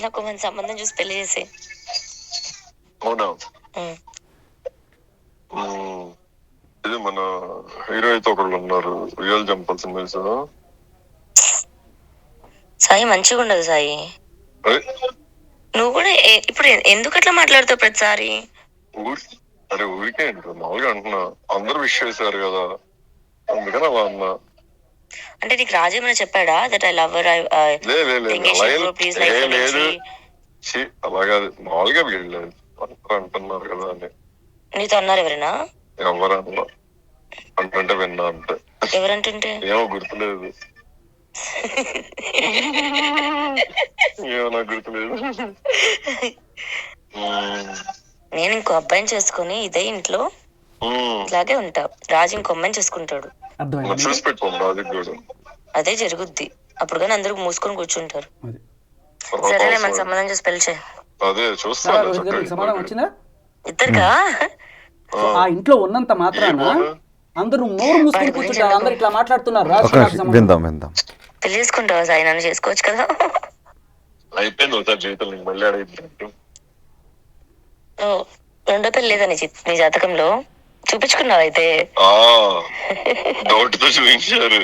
నాకు మంచి సంబంధం చూసి పెళ్లి చేసి. అవునా? ఇది మన హీరో అయితే ఒకళ్ళు ఉన్నారు, రియల్ జంపల్ సినిమాస్. సాయి మంచిగా ఉండదు సాయి. నువ్వు కూడా ఇప్పుడు ఎందుకు అట్లా మాట్లాడుతావు ప్రతిసారి? అరే ఊరికే మామూలుగా అంటున్నా, అందరూ విష్ చేశారు కదా, అందుకని అలా అన్నా. అంటే నీకు రాజు ఏమైనా చెప్పాడా that I love her, please life లేదు అలా కాదు, మామూలుగా వీళ్ళు అంటున్నారు కదా అని. నీతో అన్నారు ఎవరైనా? ఎవరన్నా అంటుంటే విన్నా అంటే. ఎవరంటుంటే? ఏమో గుర్తులేదు. ఏమో నాకు గుర్తులేదు. నేను ఇంకో అబ్బాయిని చేసుకుని ఇదే ఇంట్లో ఇలాగే ఉంటా. రాజు ఇంకో అమ్మాయిని చేసుకుంటాడు. చూసి పెట్టుకోండి రాజుకి కూడా అదే జరుగుద్ది. అప్పుడు కానీ అందరూ మూసుకొని కూర్చుంటారు. సరేలే మన సంబంధం చూసి పెళ్లి చేయి. అదే చూస్తాను. సమాధానం వచ్చిందా? ఇద్దరికా? ఆ ఇంట్లో ఉన్నంత మాత్రాన అందరూ నోరు మూసుకొని కూర్చుంటారు. అందరు ఇట్లా మాట్లాడుతున్నారు. విందాం. పెళ్లి చేసుకుంటావా సాయి? నన్ను చేసుకోవచ్చు కదా. అయిపోయింది ఒకసారి జీవితం, నీకు మళ్ళీ అడిగి. రెండో పెళ్లి లేదా నీ జాతకంలో? చూపించుకున్నావు అయితే? డౌట్ తో చూపించారు.